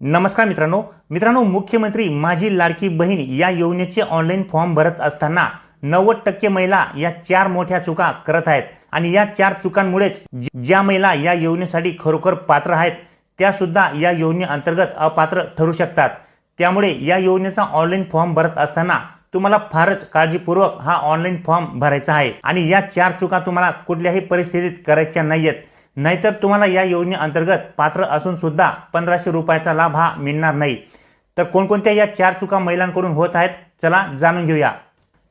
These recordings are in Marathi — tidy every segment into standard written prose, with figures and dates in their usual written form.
नमस्कार मित्रांनो मुख्यमंत्री माझी लाडकी बहीण या योजनेचे ऑनलाईन फॉर्म भरत असताना 90% महिला या 4 मोठ्या चुका करत आहेत आणि या 4 चुकांमुळेच ज्या महिला या योजनेसाठी खरोखर पात्र आहेत त्या सुद्धा या योजनेअंतर्गत अपात्र ठरू शकतात। त्यामुळे या योजनेचा ऑनलाईन फॉर्म भरत असताना तुम्हाला फारच काळजीपूर्वक हा ऑनलाईन फॉर्म भरायचा आहे आणि या 4 चुका तुम्हाला कुठल्याही परिस्थितीत करायच्या नाहीयेत, नाहीतर तुम्हाला या योजनेअंतर्गत पात्र असून सुद्धा 1500 रुपयाचा लाभ हा मिळणार नाही। तर कोणकोणत्या या 4 चुका महिलांकडून होत आहेत चला जाणून घेऊया।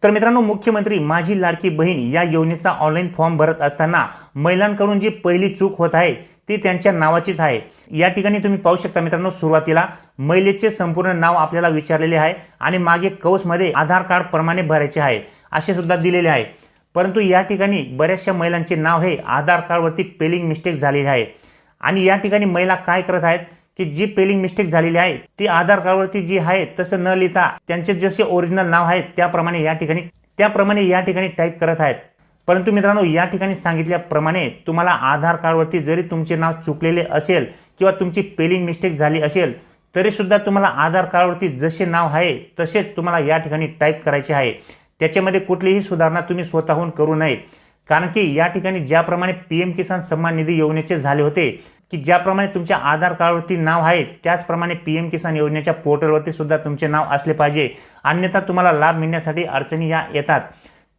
तर मित्रांनो, मुख्यमंत्री माझी लाडकी बहीण या योजनेचा ऑनलाईन फॉर्म भरत असताना महिलांकडून जी पहिली चूक होत आहे ती त्यांच्या नावाचीच आहे। या ठिकाणी तुम्ही पाहू शकता मित्रांनो, सुरुवातीला महिलेचे संपूर्ण नाव आपल्याला विचारलेले आहे आणि मागे कौसमध्ये आधार कार्ड प्रमाणे भरायचे आहे असे सुद्धा दिलेले आहे। परंतु या ठिकाणी बऱ्याचशा महिलांचे नाव हे आधार कार्डवरती स्पेलिंग मिस्टेक झालेली आहे आणि या ठिकाणी महिला काय करत आहेत की जी स्पेलिंग मिस्टेक झालेली आहे ती आधार कार्डवरती जी आहे तसं न लिहिता त्यांचे जसे ओरिजिनल नाव आहे त्याप्रमाणे या ठिकाणी टाईप करत आहेत। परंतु मित्रांनो, या ठिकाणी सांगितल्याप्रमाणे तुम्हाला आधार कार्डवरती जरी तुमचे नाव चुकलेले असेल किंवा तुमची स्पेलिंग मिस्टेक झाली असेल तरी सुद्धा तुम्हाला आधार कार्डवरती जसे नाव आहे तसेच तुम्हाला या ठिकाणी टाईप करायचे आहे। त्याच्यामध्ये कुठलीही सुधारणा तुम्ही स्वतःहून करू नये, कारण की या ठिकाणी ज्याप्रमाणे पीएम किसान सन्मान निधी योजनेचे झाले होते की ज्याप्रमाणे तुमच्या आधार कार्डवरती नाव आहे त्याचप्रमाणे पीएम किसान योजनेच्या पोर्टलवरती सुद्धा तुमचे नाव असले पाहिजे, अन्यथा तुम्हाला लाभ मिळण्यासाठी अडचणी या येतात।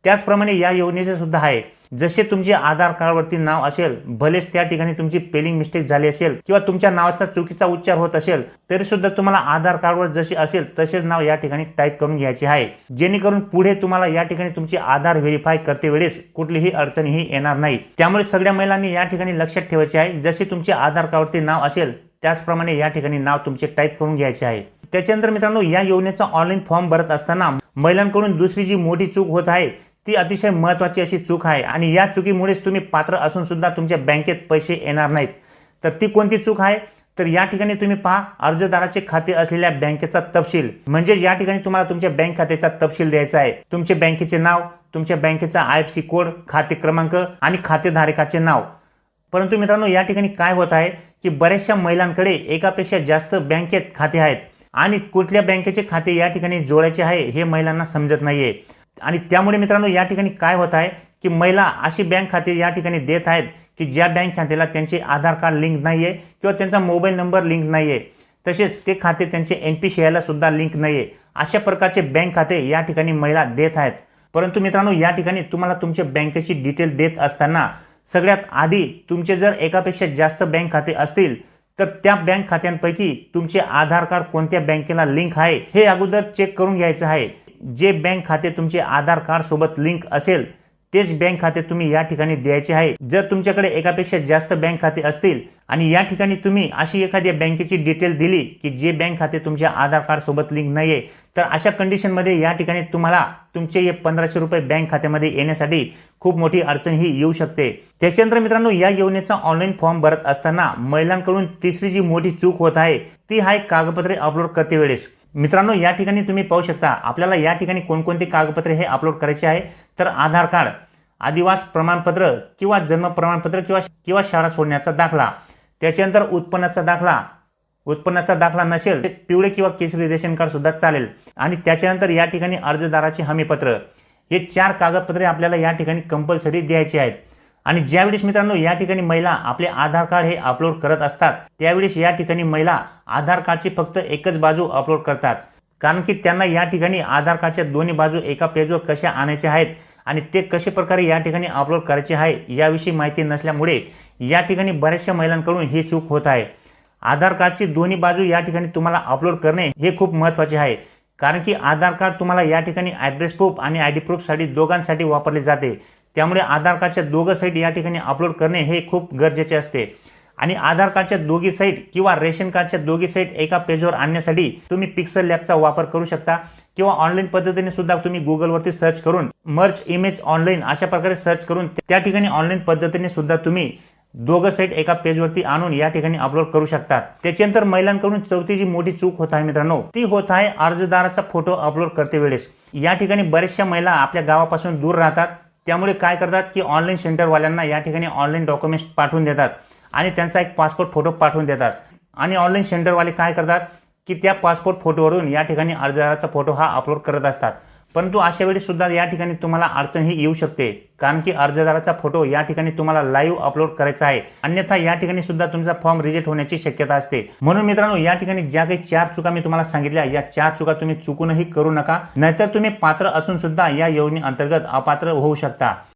त्याचप्रमाणे या योजनेचे सुद्धा आहे, जसे तुमचे आधार कार्डवरती नाव असेल भलेच त्या ठिकाणी तुमची स्पेलिंग मिस्टेक झाली असेल किंवा तुमच्या नावाचा चुकीचा उच्चार होत असेल तरी सुद्धा तुम्हाला आधार कार्डवर जसे असेल तसेच नाव या ठिकाणी टाईप करून घ्यायचे आहे, जेणेकरून पुढे तुम्हाला या ठिकाणी तुमचे आधार व्हेरीफाय करते वेळेस कुठलीही अडचणही येणार नाही। त्यामुळे सगळ्या महिलांनी या ठिकाणी लक्षात ठेवायचे आहे, जसे तुमचे आधार कार्डवरती नाव असेल त्याचप्रमाणे या ठिकाणी नाव तुमचे टाईप करून घ्यायचे आहे। त्याच्यानंतर मित्रांनो, या योजनेचा ऑनलाईन फॉर्म भरत असताना महिलांकडून दुसरी जी मोठी चूक होत आहे ती अतिशय महत्त्वाची अशी चूक आहे आणि या चुकीमुळेच तुम्ही पात्र असून सुद्धा तुमच्या बँकेत पैसे येणार नाहीत। तर ती कोणती चूक आहे तर या ठिकाणी तुम्ही पहा, अर्जदाराचे खाते असलेल्या बँकेचा तपशील, म्हणजे या ठिकाणी तुम्हाला तुमच्या बँक खात्याचा तपशील द्यायचा आहे, तुमचे बँकेचे नाव, तुमच्या बँकेचा IFSC कोड, खाते क्रमांक आणि खातेधारकाचे नाव। परंतु मित्रांनो, या ठिकाणी काय होत आहे की बऱ्याचशा महिलांकडे एकापेक्षा जास्त बँकेत खाते आहेत आणि कुठल्या बँकेचे खाते या ठिकाणी जोडायचे आहे हे महिलांना समजत नाहीये आणि त्यामुळे मित्रांनो या ठिकाणी काय होत आहे की महिला अशी बँक खाते या ठिकाणी देत आहेत की ज्या बँक खात्याला त्यांचे आधार कार्ड लिंक नाहीये किंवा त्यांचा मोबाईल नंबर लिंक नाहीये, तसेच ते खाते त्यांचे NPCI ला सुद्धा लिंक नाहीये, अशा प्रकारचे बँक खाते या ठिकाणी महिला देत आहेत। परंतु मित्रांनो, या ठिकाणी तुम्हाला तुमच्या बँकेची डिटेल देत असताना सगळ्यात आधी तुमचे जर एकापेक्षा जास्त बँक खाते असतील तर त्या बँक खात्यांपैकी तुमचे आधार कार्ड कोणत्या बँकेला लिंक आहे हे अगोदर चेक करून घ्यायचं आहे। जे बँक खाते तुमचे आधार कार्ड सोबत लिंक असेल तेच बँक खाते तुम्ही या ठिकाणी द्यायचे आहे। जर तुमच्याकडे एकापेक्षा जास्त बँक खाते असतील आणि या ठिकाणी तुम्ही अशी एखाद्या बँकेची डिटेल दिली की जे बँक खाते तुमच्या आधार कार्ड सोबत लिंक नाहीये, तर अशा कंडिशनमध्ये या ठिकाणी तुम्हाला तुमचे हे 1500 रुपये बँक खात्यामध्ये येण्यासाठी खूप मोठी अडचण ही येऊ शकते। त्याच्यानंतर मित्रांनो, या योजनेचा ऑनलाईन फॉर्म भरत असताना महिलांकडून तिसरी जी मोठी चूक होत आहे ती आहे कागदपत्रे अपलोड करते वेळेस। मित्रांनो, या ठिकाणी तुम्ही पाहू शकता आपल्याला या ठिकाणी कोणकोणते कागदपत्रे हे अपलोड करायचे आहे तर आधार कार्ड, आदिवास प्रमाणपत्र किंवा जन्म प्रमाणपत्र किंवा शाळा सोडण्याचा दाखला, त्याच्यानंतर उत्पन्नाचा दाखला नसेल तर पिवळे किंवा केशरी रेशन कार्ड सुद्धा चालेल आणि त्याच्यानंतर या ठिकाणी अर्जदाराचे हमीपत्र, हे 4 कागदपत्रे आपल्याला या ठिकाणी कंपल्सरी द्यायचे आहेत। आणि ज्यावेळेस मित्रांनो या ठिकाणी महिला आपले आधार कार्ड हे अपलोड करत असतात त्यावेळेस या ठिकाणी महिला आधार कार्डची फक्त एकच बाजू अपलोड करतात, कारण की त्यांना या ठिकाणी आधार कार्डच्या दोन्ही बाजू एका पेजवर कशा आणायच्या आहेत आणि ते कशा प्रकारे या ठिकाणी अपलोड करायचे आहे याविषयी माहिती नसल्यामुळे या ठिकाणी बऱ्याचशा महिलांकडून ही चूक होत आहे। आधार कार्डची दोन्ही बाजू या ठिकाणी तुम्हाला अपलोड करणे हे खूप महत्त्वाचे आहे, कारण की आधार कार्ड तुम्हाला या ठिकाणी ॲड्रेस प्रूफ आणि ID प्रूफसाठी दोघांसाठी वापरले जाते। त्यामुळे आधार कार्डच्या दोघं साईड या ठिकाणी अपलोड करणे हे खूप गरजेचे असते आणि आधार कार्डच्या दोघी साईड किंवा रेशन कार्डच्या दोघी साईड एका पेजवर आणण्यासाठी तुम्ही पिक्सल लॅबचा वापर करू शकता किंवा ऑनलाईन पद्धतीने सुद्धा तुम्ही गुगलवरती सर्च करून मर्ज इमेज ऑनलाईन अशा प्रकारे सर्च करून त्या ठिकाणी ऑनलाईन पद्धतीने सुद्धा तुम्ही दोघं साईड एका पेजवरती आणून या ठिकाणी अपलोड करू शकतात। त्याच्यानंतर महिलांकडून चौथी जी मोठी चूक होत आहे मित्रांनो ती होत आहे अर्जदाराचा फोटो अपलोड करते वेळेस। या ठिकाणी बऱ्याचशा महिला आपल्या गावापासून दूर राहतात, त्यामुळे काय करतात की ऑनलाईन सेंटरवाल्यांना या ठिकाणी ऑनलाईन डॉक्युमेंट्स पाठवून देतात आणि त्यांचा एक पासपोर्ट फोटो पाठवून देतात आणि ऑनलाईन सेंटरवाले काय करतात की त्या पासपोर्ट फोटोवरून या ठिकाणी अर्जदाराचा फोटो हा अपलोड करत असतात. परंतु अशा वेळी सुद्धा या ठिकाणी तुम्हाला अडचण ही येऊ शकते, कारण की अर्जदाराचा फोटो या ठिकाणी तुम्हाला लाईव्ह अपलोड करायचा आहे, अन्यथा या ठिकाणी सुद्धा तुमचा फॉर्म रिजेक्ट होण्याची शक्यता असते. म्हणून मित्रांनो, या ठिकाणी ज्या काही 4 चुका मी तुम्हाला सांगितल्या, या 4 चुका तुम्ही चुकूनही करू नका, नाहीतर तुम्ही पात्र असून सुद्धा या योजनेअंतर्गत अपात्र होऊ शकता.